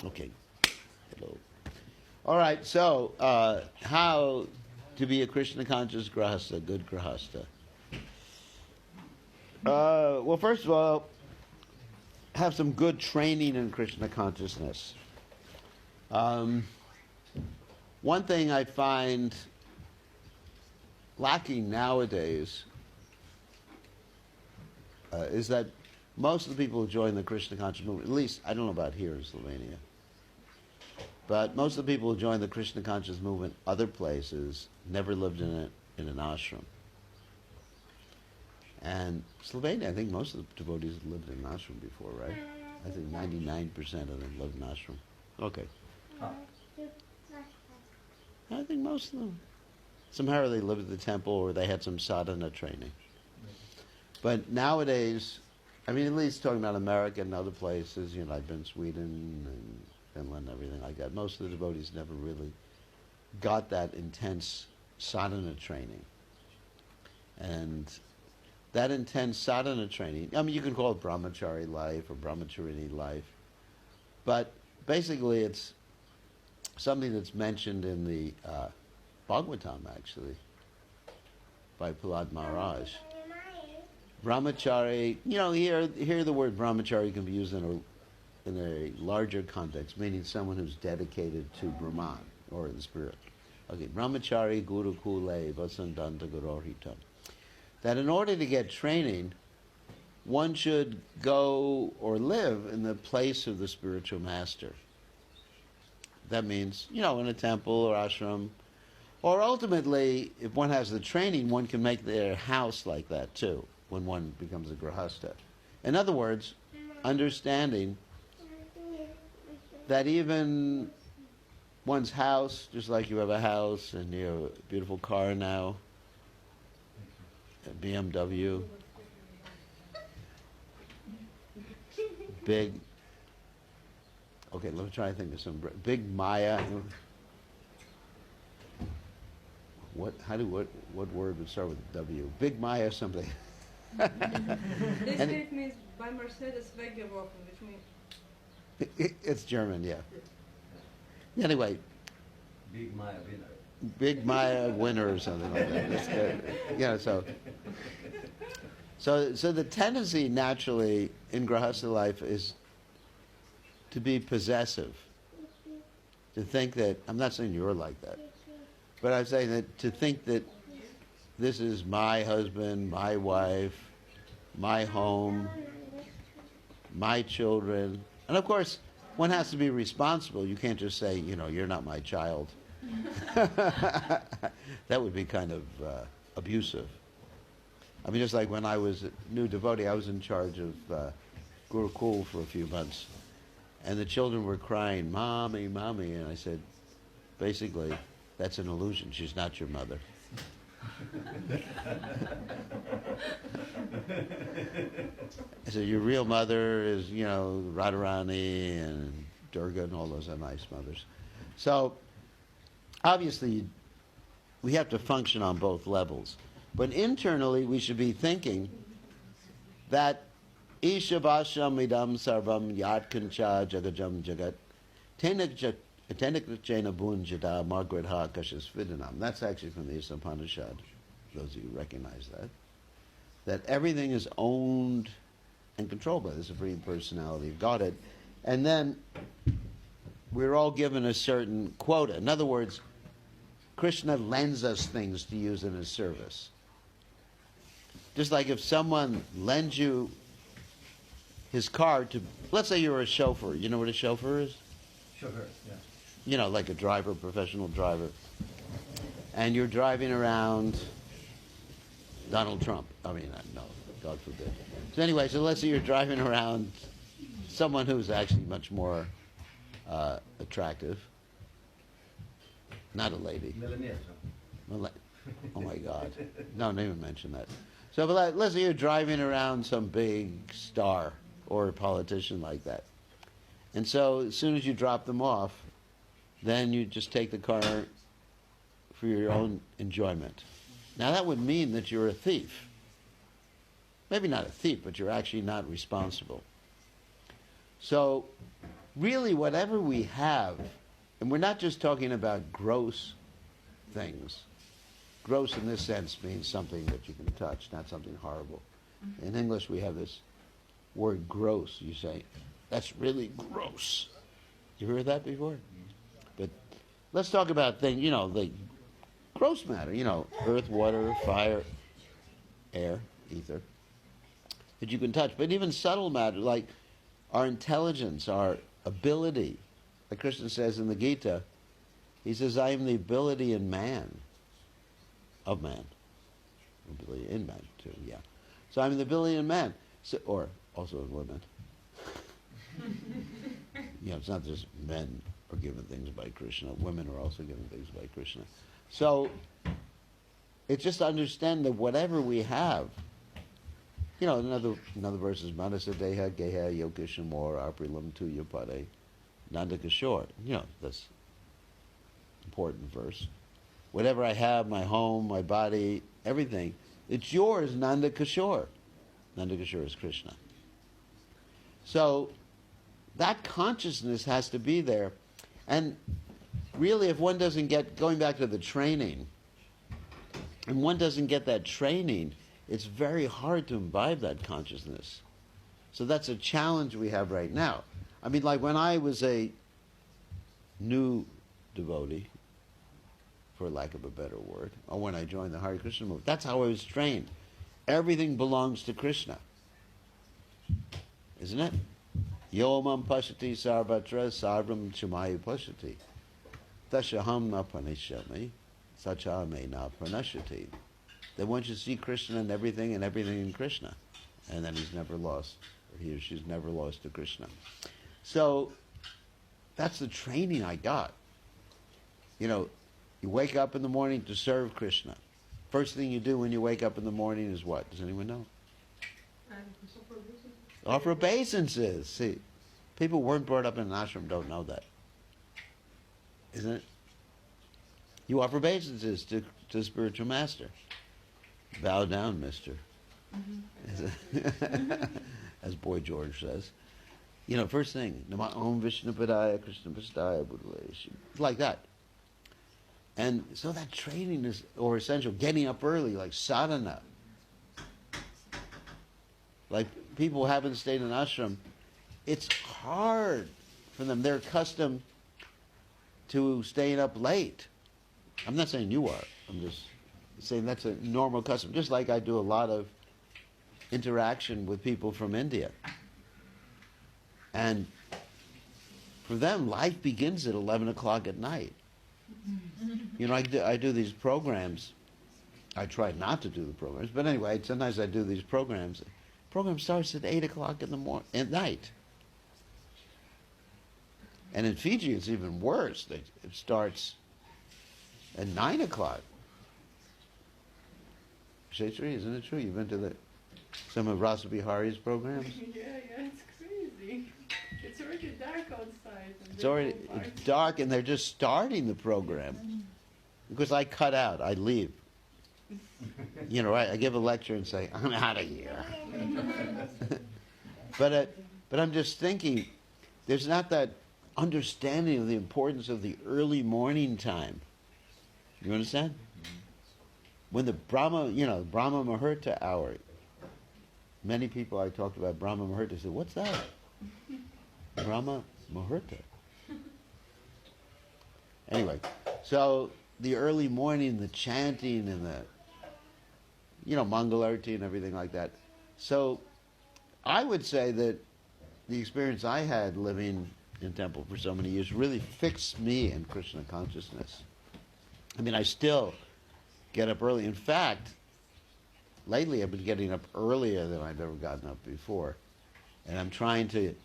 Okay. Hello. All right. So, how to be a Krishna conscious grhastha, good grhastha? Well, first of all, have some good training in Krishna consciousness. One thing I find lacking nowadays is that most of the people who join the Krishna conscious movement, at least I don't know about here in Slovenia, but most of the people who join the Krishna conscious movement other places never lived in an ashram. And Slovenia, I think most of the devotees lived in an ashram before, right? I think 99% of them lived in an ashram. Okay. I think most of them. Somehow they lived at the temple or they had some sadhana training. But nowadays, I mean, at least talking about America and other places, I've been in Sweden and Finland and everything like that. Most of the devotees never really got that intense sadhana training. And that intense sadhana training, I mean, you can call it brahmachari life or brahmacharini life, but basically it's something that's mentioned in the Bhagavatam, actually, by Prahlad Maharaj. Brahmachari, here the word brahmachari can be used in a larger context, meaning someone who's dedicated to Brahman, or the spirit. Okay, brahmachari guru kule vasandanta gurohitam. That in order to get training, one should go or live in the place of the spiritual master. That means, in a temple or ashram, or ultimately, if one has the training, one can make their house like that too, when one becomes a grhastha. In other words, understanding that even one's house, just like you have a house and you have a beautiful car now, a BMW, big, okay, let me try to think of some, big Maya. What word would start with a W? Big Maya something. This word means by Mercedes weggeworfen, which means... It's German, yeah. Anyway. Big Maya winner. Big Maya winner or something like that. That's good. So the tendency naturally in grhastha life is to be possessive. To think that, I'm not saying you're like that, but I'm saying that to think that this is my husband, my wife, my home, my children. And of course, one has to be responsible. You can't just say, you're not my child. That would be kind of abusive. I mean, just like when I was a new devotee, I was in charge of Gurukul for a few months. And the children were crying, "Mommy, Mommy." And I said, basically, that's an illusion. She's not your mother. I said, your real mother is, Radharani and Durga and all those are nice mothers. So, obviously, we have to function on both levels. But internally, we should be thinking that Ishabasham idam sarvam yatkancha jagajam jagat tenikachena bunjada magradha kashasvidhanam. That's actually from the Upanishad, those of you who recognize that. That everything is owned and controlled by the Supreme Personality of Godhead. And then we're all given a certain quota. In other words, Krishna lends us things to use in his service. Just like if someone lends you his car to, let's say you're a chauffeur. You know what a chauffeur is? Chauffeur, yeah. Like a driver, professional driver. And you're driving around Donald Trump. I mean, no, God forbid. So anyway, so let's say you're driving around someone who's actually much more attractive. Not a lady. Oh my God. No, don't even mention that. So but let's say you're driving around some big star or a politician like that. And so as soon as you drop them off, then you just take the car for your own enjoyment. Now that would mean that you're a thief. Maybe not a thief, but you're actually not responsible. So really whatever we have, and we're not just talking about gross things. Gross in this sense means something that you can touch, not something horrible. In English we have this word gross. You say, that's really gross. You heard that before? But let's talk about things, the gross matter, earth, water, fire, air, ether, that you can touch. But even subtle matter, like our intelligence, our ability. Like Krishna says in the Gita, he says, I am the ability in man, of man. Ability in man, too, yeah. So I'm the ability in man, or also in women. It's not just men are given things by Krishna. Women are also given things by Krishna. So it's just to understand that whatever we have, another verse is Manasa Deha Geha Yokishamor Aprilam Tu Yapade Nanda Kishore. That's important verse. Whatever I have, my home, my body, everything, it's yours, Nanda Kishore. Nanda Kishore is Krishna. So that consciousness has to be there. And really, if one doesn't get, going back to the training, and one doesn't get that training, it's very hard to imbibe that consciousness. So that's a challenge we have right now. I mean, like when I was a new devotee, for lack of a better word, or when I joined the Hare Krishna movement, that's how I was trained. Everything belongs to Krishna. Isn't it? Yomam pashati sarvatra sarvam chamayu pashati. Tashaham na pranishami, sachame na pranashati. That once you see Krishna and everything in Krishna, and then he's never lost, or he or she's never lost to Krishna. So that's the training I got. You wake up in the morning to serve Krishna. First thing you do when you wake up in the morning is what? Does anyone know? Offer obeisances. See, people who weren't brought up in an ashram don't know that. Isn't it? You offer obeisances to the spiritual master. Bow down, mister. As Boy George says. First thing, Nama Om Vishnu Padaya Krishna Pastaya Buddhalesh. Like that. And so that training is essential. Getting up early, like sadhana. Like people who haven't stayed in ashram, it's hard for them. They're accustomed to staying up late. I'm not saying you are. I'm just saying that's a normal custom. Just like I do a lot of interaction with people from India. And for them, life begins at 11 o'clock at night. I do these programs. I try not to do the programs, but anyway, sometimes I do these programs. The program starts at 8 o'clock at night. And in Fiji, it's even worse. It starts at 9 o'clock. Kshetri, isn't it true? You've been to some of Rasa Bihari's programs? Yeah, it's crazy. It's already dark outside. It's dark, and they're just starting the program. Because I cut out, I leave. Right? I give a lecture and say, I'm out of here. But I'm just thinking, there's not that understanding of the importance of the early morning time. You understand? When the Brahma Muhurta hour, many people I talked about Brahma Muhurta said, what's that? Brahma Muhurta. Anyway, so the early morning, the chanting and the, Mangalarti and everything like that. So I would say that the experience I had living in temple for so many years really fixed me in Krishna consciousness. I mean, I still get up early. In fact, lately I've been getting up earlier than I've ever gotten up before. And I'm trying to,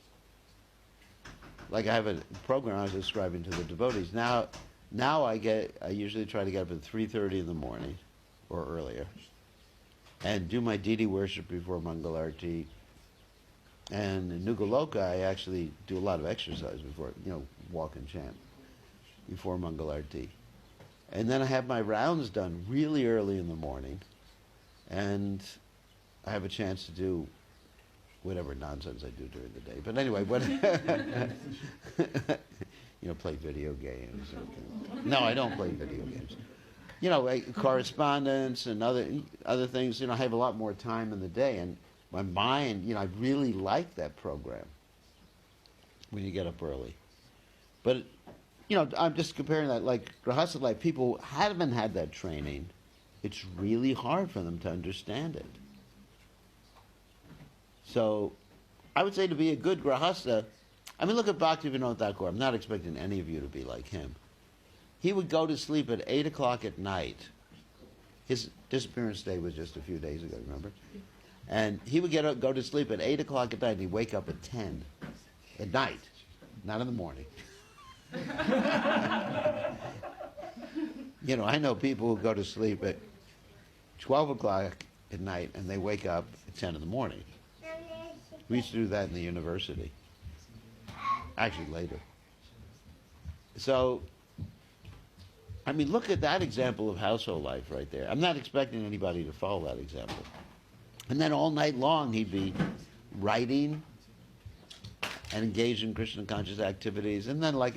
like I have a program I was describing to the devotees. Now I usually try to get up at 3:30 in the morning or earlier and do my deity worship before Mangalarti. And in Nugaloka, I actually do a lot of exercise before, walk and chant before Mangalarti. And then I have my rounds done really early in the morning. And I have a chance to do whatever nonsense I do during the day. But anyway, what play video games. No, I don't play video games. Correspondence and other things. I have a lot more time in the day, and my mind. I really like that program when you get up early. But I'm just comparing that, like grhastha life. People haven't had that training. It's really hard for them to understand it. So, I would say to be a good grhastha. Look at Bhaktivinoda Thakur. I'm not expecting any of you to be like him. He would go to sleep at 8 o'clock at night. His disappearance day was just a few days ago, remember? And he would go to sleep at 8 o'clock at night, and he'd wake up at 10 at night, not in the morning. I know people who go to sleep at 12 o'clock at night, and they wake up at 10 in the morning. We used to do that in the university. Actually, later. So, look at that example of household life right there. I'm not expecting anybody to follow that example. And then all night long, he'd be writing and engaged in Krishna conscious activities. And then, I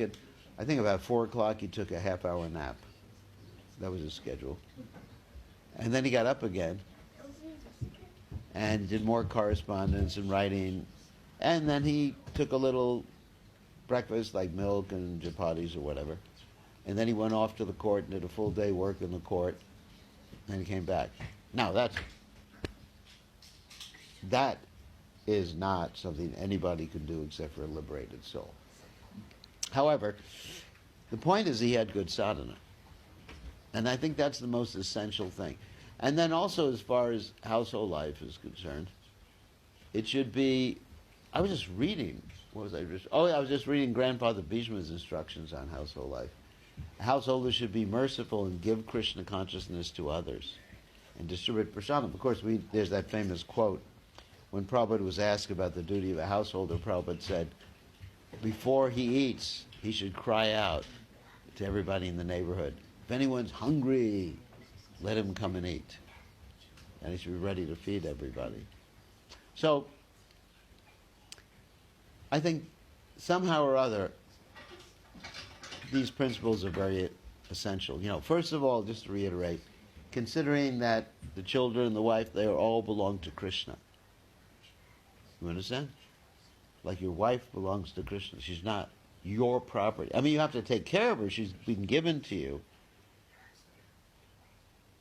think about 4 o'clock, he took a half-hour nap. That was his schedule. And then he got up again and did more correspondence and writing. And then he took a little breakfast, like milk and chapatis or whatever. And then he went off to the court and did a full day work in the court. And he came back. Now, that is not something anybody could do except for a liberated soul. However, the point is he had good sadhana. And I think that's the most essential thing. And then also, as far as household life is concerned, it should be, I was just reading, I was just reading Grandfather Bhishma's instructions on household life. Householders should be merciful and give Krishna consciousness to others and distribute prasadam. Of course, there's that famous quote. When Prabhupada was asked about the duty of a householder, Prabhupada said, before he eats, he should cry out to everybody in the neighborhood, if anyone's hungry, let him come and eat. And he should be ready to feed everybody. So, I think somehow or other, these principles are very essential. First of all, just to reiterate, considering that the children and the wife, they all belong to Krishna. You understand? Like your wife belongs to Krishna. She's not your property. You have to take care of her. She's been given to you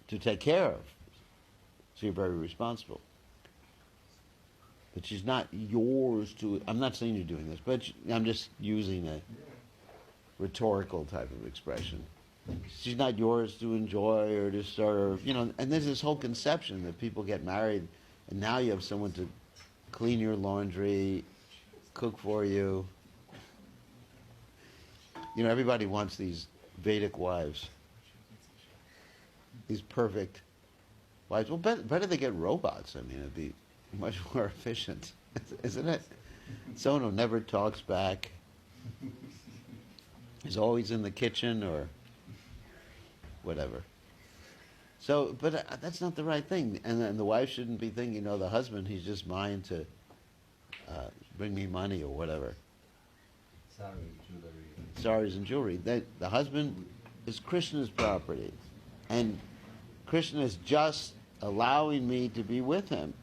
to take care of. So you're very responsible. But she's not yours to... I'm not saying you're doing this, but I'm just using a rhetorical type of expression. She's not yours to enjoy or to serve. And there's this whole conception that people get married and now you have someone to clean your laundry, cook for you. Everybody wants these Vedic wives. These perfect wives. Well, better they get robots. It'd be much more efficient, isn't it? Someone who never talks back, is always in the kitchen or whatever. So, but that's not the right thing. And then the wife shouldn't be thinking, the husband, he's just mine to bring me money or whatever. Saris and jewelry. The husband is Krishna's property. And Krishna is just allowing me to be with him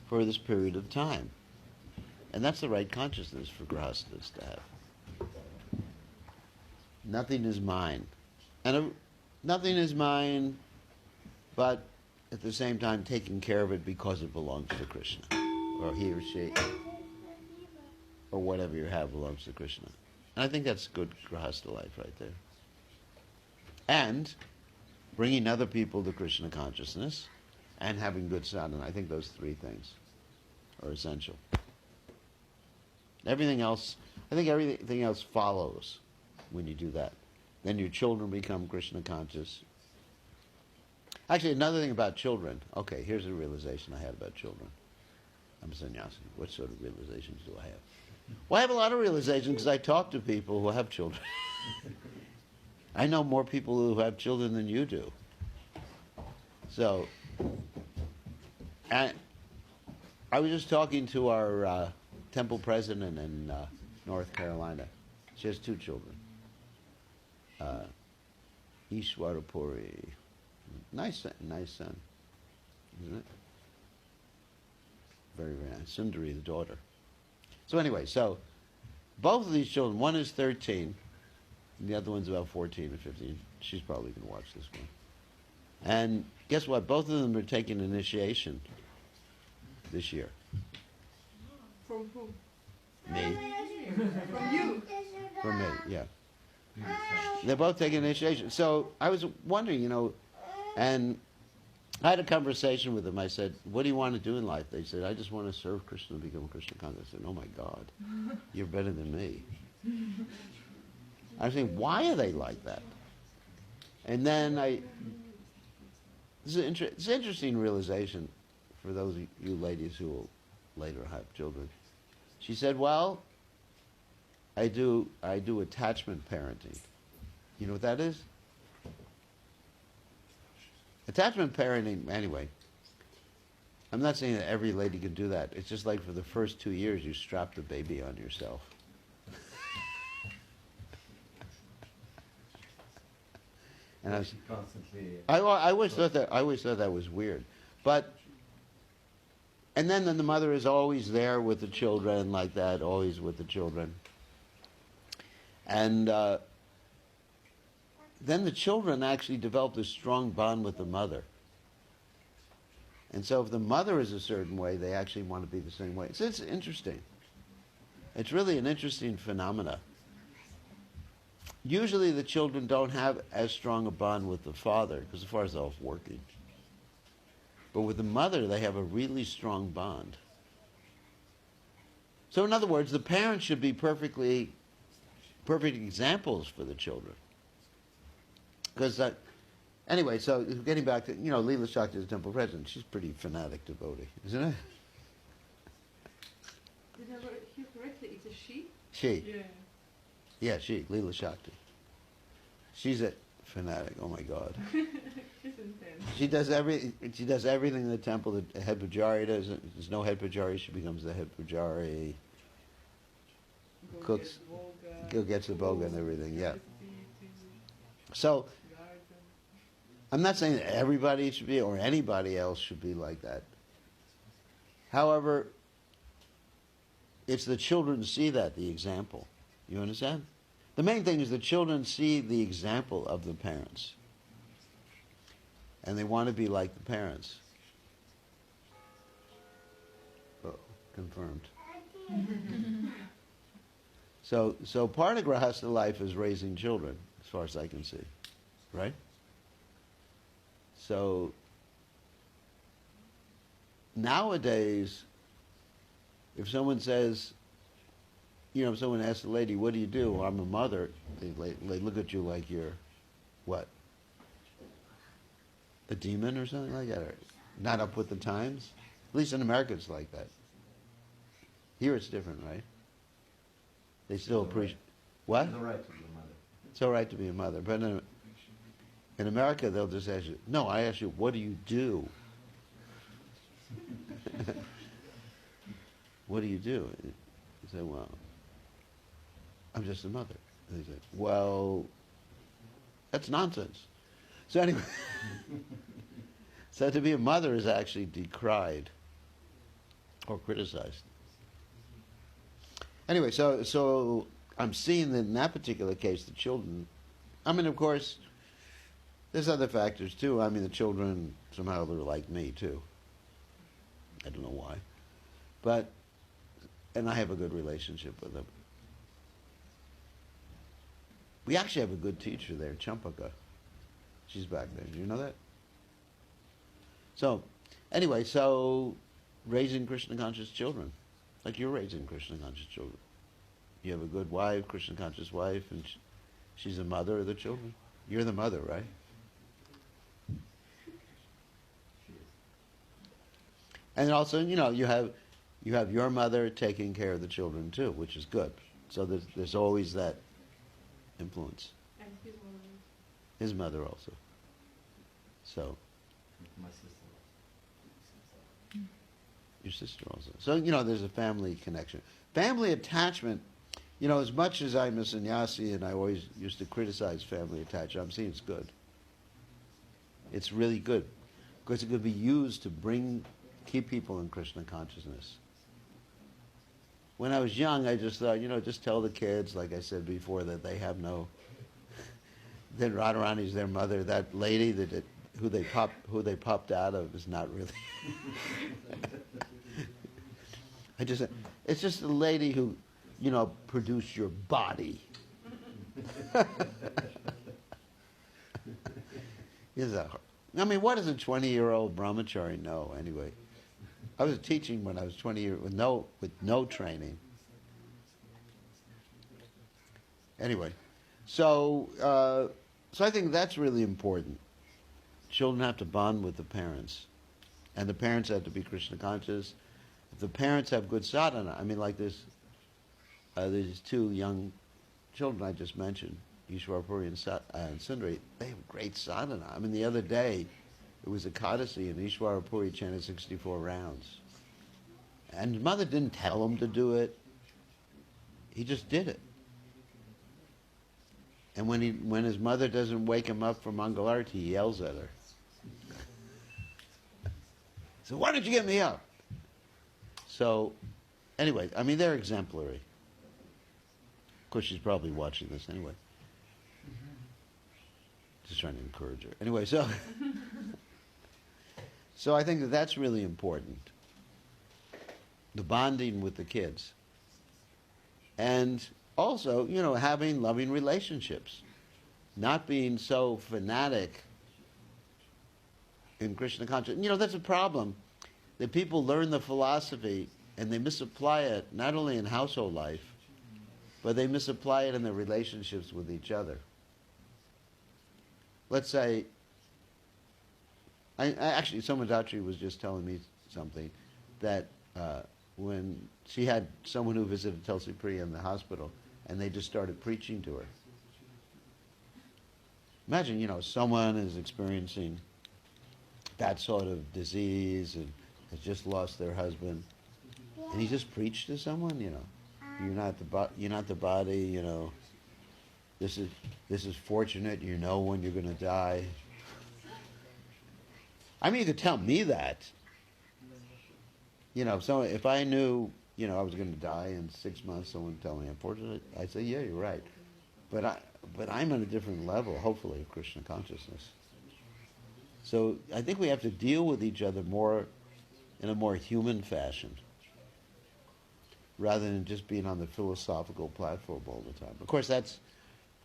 for this period of time. And that's the right consciousness for grhasthas to have. Nothing is mine. And nothing is mine, but at the same time taking care of it because it belongs to Krishna. Or he or she, or whatever you have belongs to Krishna. And I think that's good grhastha life right there. And bringing other people to Krishna consciousness and having good sadhana. I think those three things are essential. Everything else follows when you do that. Then your children become Krishna conscious. Actually, another thing about children. Okay, here's a realization I had about children. I'm a sannyasi. What sort of realizations do I have? Well, I have a lot of realizations because I talk to people who have children. I know more people who have children than you do. So, I was just talking to our temple president in North Carolina. She has 2 children. Ishwarapuri. Nice son, isn't it? Very, very nice. Sundari, the daughter. So anyway, so both of these children, one is 13, and the other one's about 14 or 15. She's probably going to watch this one. And guess what? Both of them are taking initiation this year. From whom? Me. From you. From me, yeah. They're both taking initiation. So I was wondering, and I had a conversation with them. I said, what do you want to do in life? They said, I just want to serve Krishna and become a Krishna conscious. I said, oh my God, you're better than me. I was saying, why are they like that? And then it's an interesting realization for those of you ladies who will later have children. She said, well, I do attachment parenting. You know what that is? Attachment parenting, anyway, I'm not saying that every lady can do that. It's just like for the first 2 years, you strap the baby on yourself. And I always thought that was weird, and then the mother is always there with the children like that, always with the children, and then the children actually develop this strong bond with the mother. And so if the mother is a certain way, they actually want to be the same way. So it's interesting. It's really an interesting phenomena. Usually the children don't have as strong a bond with the father because the father's off working. But with the mother, they have a really strong bond. So in other words, the parents should be perfect examples for the children. Because anyway, so getting back to, Leela Shakti is the temple president. She's a pretty fanatic devotee, isn't it? Did I hear correctly? It's a she? She. Yeah. Yeah, she, Leela Shakti. She's a fanatic, oh my God. She's intense. She does everything in the temple that the head pujari does. There's no head pujari, she becomes the head pujari. Cooks, gets the boga and everything, yeah. So, I'm not saying that everybody should be, or anybody else should be like that. However, it's the children see that, the example. You understand? The main thing is the children see the example of the parents. And they want to be like the parents. Oh, confirmed. So part of grhastha life is raising children, as far as I can see. Right? So nowadays, if someone says, if someone asks a lady, what do you do? Well, I'm a mother. They look at you like you're, what? A demon or something like that? Or not up with the times? At least in America it's like that. Here it's different, right? They still appreciate... What? It's all right to be a mother. It's all right to be a mother. But in America, they'll just ask you, no, I ask you, what do you do? What do you do? You say, well, I'm just a mother. And they say, well, that's nonsense. So anyway, so to be a mother is actually decried or criticized. Anyway, so I'm seeing that in that particular case, the children, of course, there's other factors too. The children, somehow they're like me too. I don't know why. And I have a good relationship with them. We actually have a good teacher there, Champaka. She's back there. Do you know that? So, anyway, raising Krishna conscious children, like you're raising Krishna conscious children. You have a good wife, Krishna conscious wife, and she's the mother of the children. You're the mother, right? And also, you have your mother taking care of the children too, which is good. So there's always that influence. And his mother. His mother also. So. My sister. Your sister also. So, there's a family connection. Family attachment, as much as I'm a sannyasi and I always used to criticize family attachment, I'm seeing it's good. It's really good. Because it could be used to keep people in Krishna consciousness. When I was young, I just thought, just tell the kids, like I said before, that they have no... Then Radharani's their mother. That lady who they popped out of is not really... It's just a lady who, produced your body. What does a 20-year-old brahmachari know anyway? I was teaching when I was 20 years with no training. Anyway, so I think that's really important. Children have to bond with the parents, and the parents have to be Krishna conscious. If the parents have good sadhana, like this, these two young children I just mentioned, Ishwarpuri and Sundari, they have great sadhana. The other day, it was Ekadasi, and Ishwarpuri chanted 64 rounds. And his mother didn't tell him to do it. He just did it. And when his mother doesn't wake him up for Mangalarti, he yells at her. So why don't you get me up? So, anyway, they're exemplary. Of course, she's probably watching this anyway. Just trying to encourage her. Anyway, so I think that's really important. The bonding with the kids. And also, having loving relationships. Not being so fanatic in Krishna consciousness. That's a problem. That people learn the philosophy and they misapply it not only in household life, but they misapply it in their relationships with each other. Let's say, actually, Somadatri was just telling me something, that when she had someone who visited Tulsi Priya in the hospital, and they just started preaching to her. Imagine, someone is experiencing that sort of disease and has just lost their husband, and he just preached to someone, you're not the body, this is fortunate, when you're going to die. You could tell me that. If I knew, I was going to die in 6 months, someone would tell me, unfortunately, I'd say, yeah, you're right. But I'm on a different level, hopefully, of Krishna consciousness. So I think we have to deal with each other in a more human fashion, rather than just being on the philosophical platform all the time. Of course, that's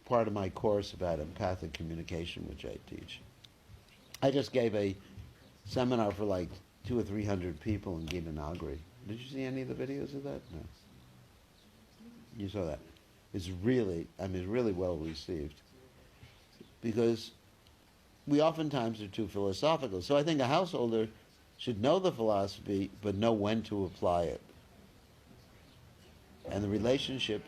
part of my course about empathic communication, which I teach. I just gave a seminar for like 200 or 300 people in Gita Nagari. Did you see any of the videos of that? No. You saw that. It's really well received. Because we oftentimes are too philosophical. So I think a householder should know the philosophy, but know when to apply it. And the relationships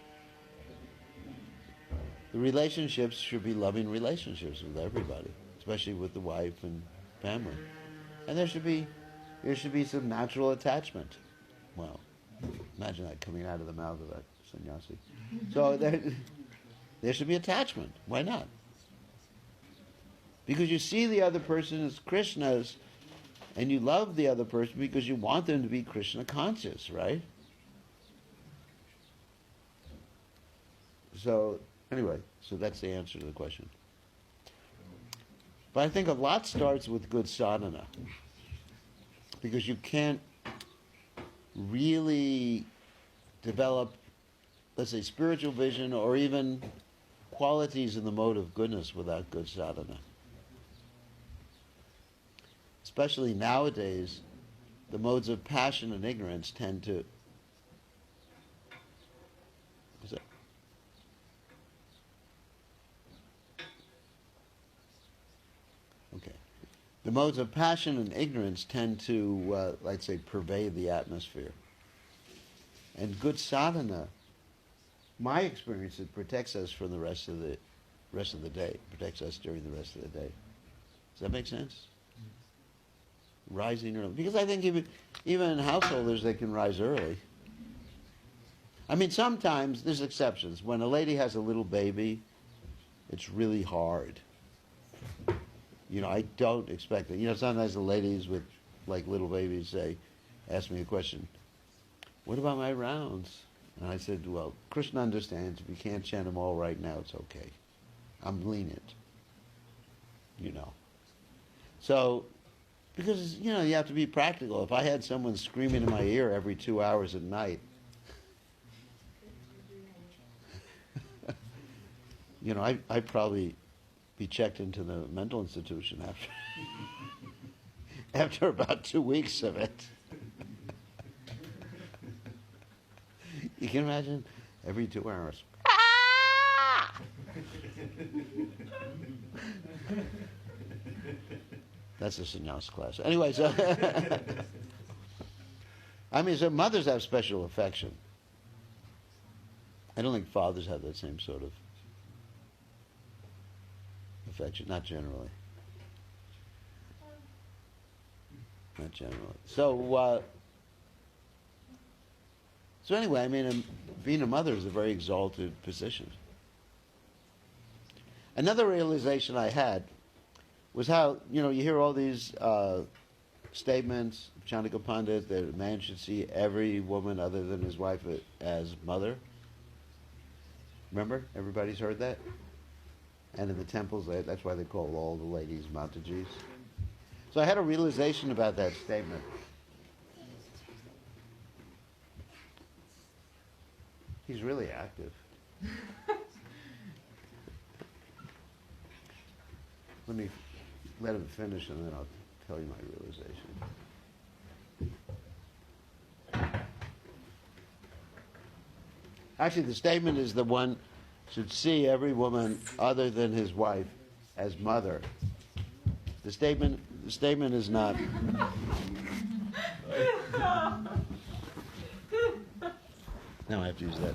should be loving relationships with everybody, especially with the wife and family. And there should be some natural attachment. Well, imagine that coming out of the mouth of that sannyasi. So there should be attachment. Why not? Because you see the other person as Krishna's, and you love the other person because you want them to be Krishna conscious, right? So, anyway, that's the answer to the question. But I think a lot starts with good sadhana. Because you can't really develop, let's say, spiritual vision or even qualities in the mode of goodness without good sadhana. Especially nowadays, the modes of passion and ignorance tend to... What's that? Okay. The modes of passion and ignorance tend to, let's say, pervade the atmosphere. And good sadhana, my experience, it protects us from the rest of the day. Protects us during the rest of the day. Does that make sense? rising early. Because I think even in householders, they can rise early. I mean, sometimes there's exceptions. When a lady has a little baby, it's really hard. I don't expect it. Sometimes the ladies with like little babies ask me a question, what about my rounds? And I said, well, Krishna understands. If you can't chant them all right now, it's okay. I'm lenient. So, because, you have to be practical. If I had someone screaming in my ear every 2 hours at night, I'd probably be checked into the mental institution after about 2 weeks of it. You can imagine every 2 hours. That's a sannyas class. Anyway, so so mothers have special affection. I don't think fathers have that same sort of affection, not generally. Not generally. So anyway, being a mother is a very exalted position. Another realization I had was how, you hear all these statements, Chandika Pandit, that a man should see every woman other than his wife as mother. Remember? Everybody's heard that? And in the temples, that's why they call all the ladies Matajis. So I had a realization about that statement. He's really active. Let me let him finish and then I'll tell you my realization. Actually, the statement is the one should see every woman other than his wife as mother. The statement is not. Now I have to use that.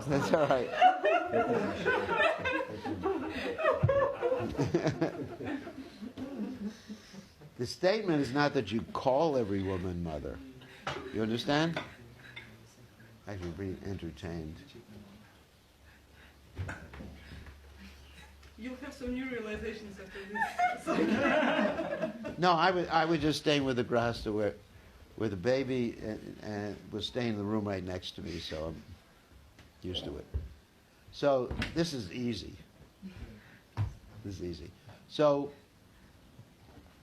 That's all right. The statement is not that you call every woman mother. You understand? Actually, be entertained. You'll have some new realizations after this. No, I was just staying with the grhastha where the baby and was staying in the room right next to me, so I'm used to it. So this is easy. So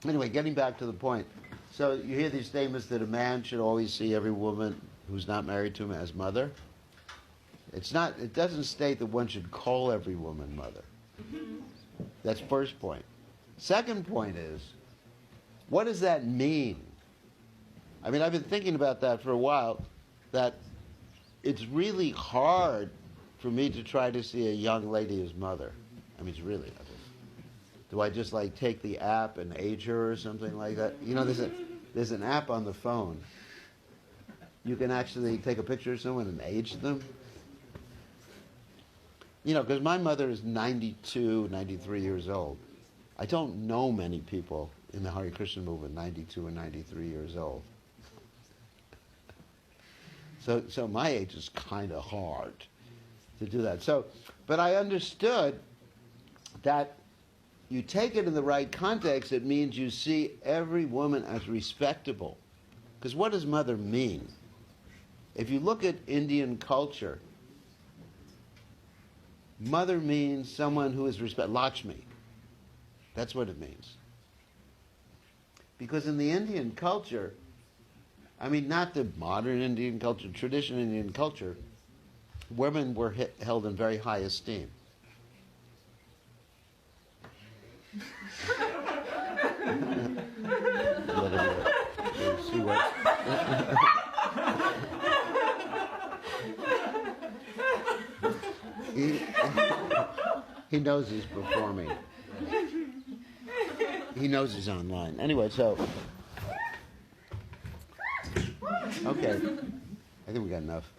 anyway, getting back to the point. So you hear these statements that a man should always see every woman who's not married to him as mother. It doesn't state that one should call every woman mother. That's first point. Second point is, what does that mean? I've been thinking about that for a while, that it's really hard for me to try to see a young lady as mother. It's really hard. Do I just take the app and age her or something like that? There's an app on the phone. You can actually take a picture of someone and age them. Because my mother is 92, 93 years old. I don't know many people in the Hare Krishna movement 92 and 93 years old. So my age is kind of hard to do that. But I understood that you take it in the right context, it means you see every woman as respectable. Because what does mother mean? If you look at Indian culture, mother means someone who is Lakshmi. That's what it means. Because in the Indian culture, not the modern Indian culture, traditional Indian culture, women were held in very high esteem. See what? He knows he's performing. He knows he's online. Anyway, so okay, I think we got enough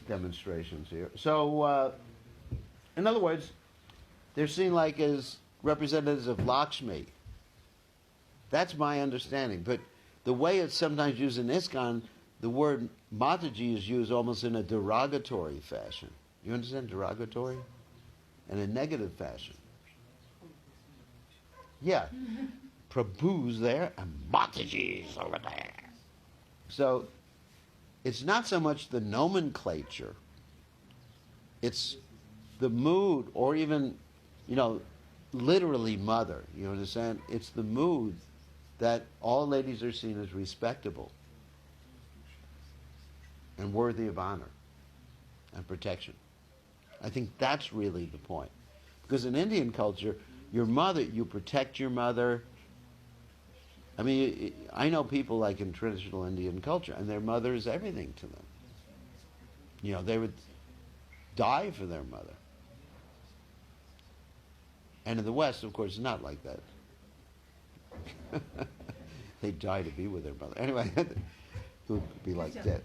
demonstrations here. So, in other words, They're seen like as representatives of Lakshmi. That's my understanding. But the way it's sometimes used in ISKCON, the word Mataji is used almost in a derogatory fashion. You understand derogatory? In a negative fashion. Yeah. Prabhu's there and Mataji's over there. So it's not so much the nomenclature, it's the mood, or even, literally mother. You understand? It's the mood that all ladies are seen as respectable and worthy of honor and protection. I think that's really the point. Because in Indian culture, your mother, you protect your mother. I mean, I know people like in traditional Indian culture, and their mother is everything to them. They would die for their mother. And in the West, of course, it's not like that. They die to be with their mother. Anyway, it would be like death.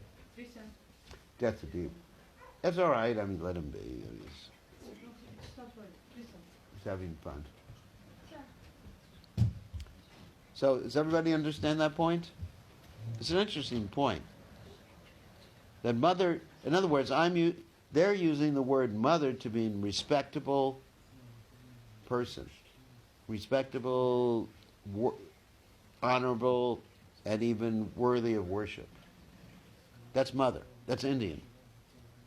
Death to deep. That's all right. I mean, let him be. He's having fun. So, does everybody understand that point? It's an interesting point. That mother, in other words, they're using the word mother to mean respectable person. Respectable, honorable, and even worthy of worship. That's mother. That's Indian.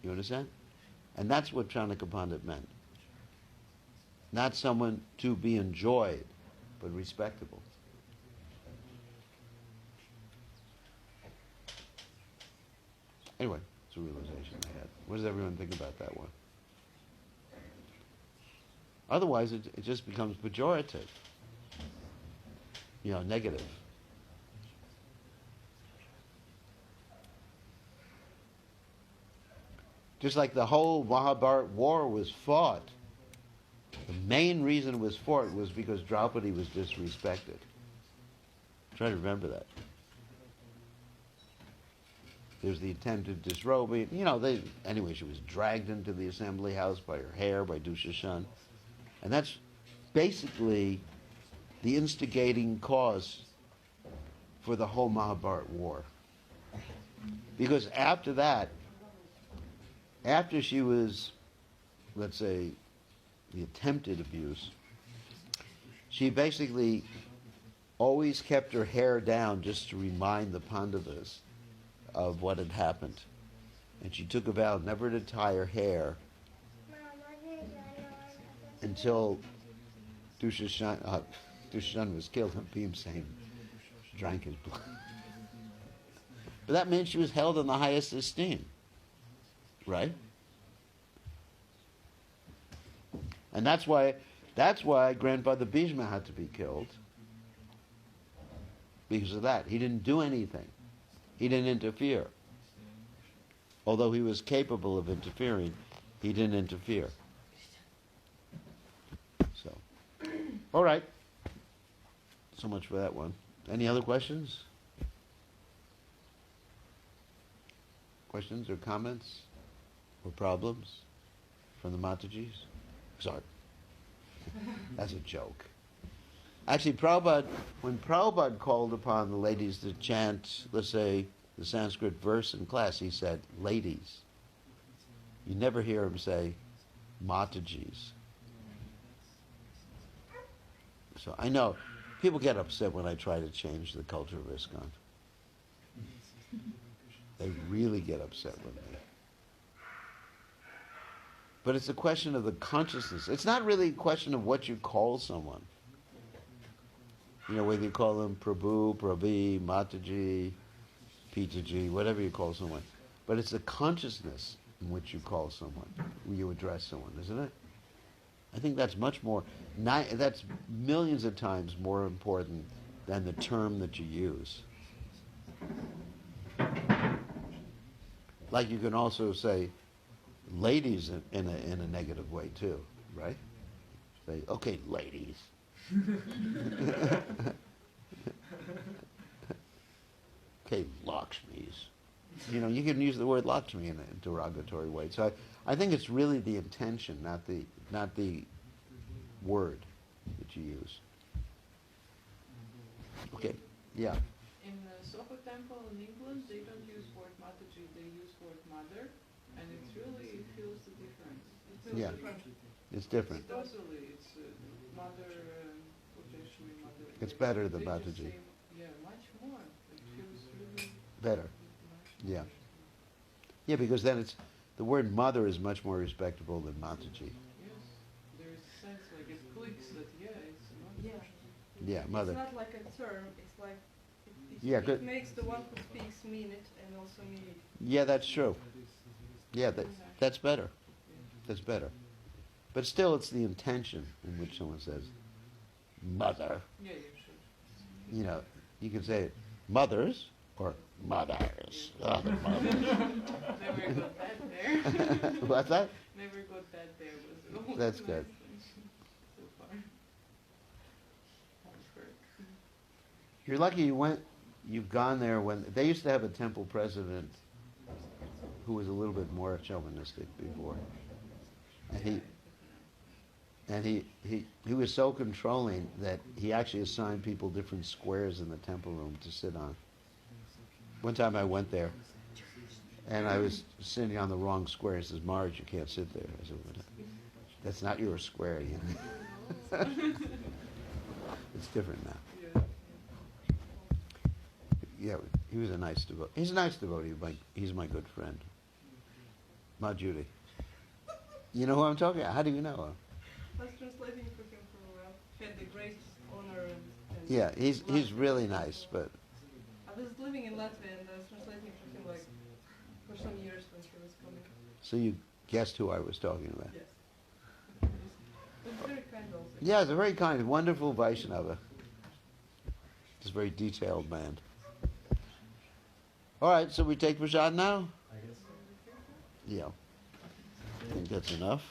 You understand? And that's what Chanakya Pandit meant. Not someone to be enjoyed, but respectable. Anyway, it's a realization I had. What does everyone think about that one? Otherwise, it just becomes pejorative. Negative. Just like the whole Mahabharata war was fought, the main reason it was fought was because Draupadi was disrespected. Try to remember that. There's the attempt to disrobe it. Anyway, she was dragged into the assembly house by her hair, by Dushashan. And that's basically the instigating cause for the whole Mahabharata war. Because after that, after she was, let's say, the attempted abuse, she basically always kept her hair down just to remind the Pandavas of what had happened. And she took a vow never to tie her hair until Dushashan was killed and Bhimsen drank his blood. But that meant she was held in the highest esteem. Right? And that's why Grandfather Bhishma had to be killed. Because of that. He didn't do anything. He didn't interfere. Although he was capable of interfering, he didn't interfere. So, all right. So much for that one. Any other questions? Questions or comments or problems from the Matajis? Sorry. That's a joke. Actually, when Prabhupada called upon the ladies to chant, let's say, the Sanskrit verse in class, he said, ladies. You never hear him say, Matajis. So I know people get upset when I try to change the culture of ISKCON. They really get upset with me. But it's a question of the consciousness. It's not really a question of what you call someone. Whether you call them Prabhu, Prabhi, Mataji, Pitaji, whatever you call someone. But it's the consciousness in which you call someone, when you address someone, isn't it? I think that's much more, that's millions of times more important than the term that you use. Like you can also say ladies in a negative way too, right? Say, okay, ladies. Okay, Lakshmis. You can use the word Lakshmi in a derogatory way. So I think it's really the intention, not the word that you use. Okay, yeah. In Soho Temple in England, they don't use word Mataji, they use word mother, and it really feels the difference. It feels Yeah. different. It's different. Totally, it's mother, potentially mother. It's better than They just Mataji. say, yeah, much more. It feels really Better. much Yeah. more. Yeah, because then it's, the word mother is much more respectable than Mataji. Yes, there is a sense like it clicks that, yeah, it's not. Yeah. Yeah, mother. It's not like a term, it's like, Yeah, it good. makes the one who speaks mean it and also mean it. Yeah, that's true. Yeah, that's better. That's better. But still, it's the intention in which someone says, mother. Yeah, you should. You know, you can say it, mothers or mothers. Oh, the mothers. Never got that there. What's that? Never got that there. Was That's nice good. so far. Comfort. You're lucky you've gone there when, they used to have a temple president who was a little bit more chauvinistic before. And he was so controlling that he actually assigned people different squares in the temple room to sit on. One time I went there, and I was sitting on the wrong square. He says, Marge, you can't sit there. I said, that's not your square, you know. It's different now. Yeah. Yeah, he was a nice devotee. He's a nice devotee. He's my good friend. Ma Judy. You know who I'm talking about? How do you know him? I was translating for him for a while. He had the great honor and Yeah, he's Latvia. really nice, but I was living in Latvia and I was translating for him like for some years when he was coming. so you guessed who I was talking about. Yes. But very kind also. Yeah, he's a very kind, wonderful Vaishnava. He's a very detailed man. All right, so we take prasad now? I guess. Yeah. I think that's enough.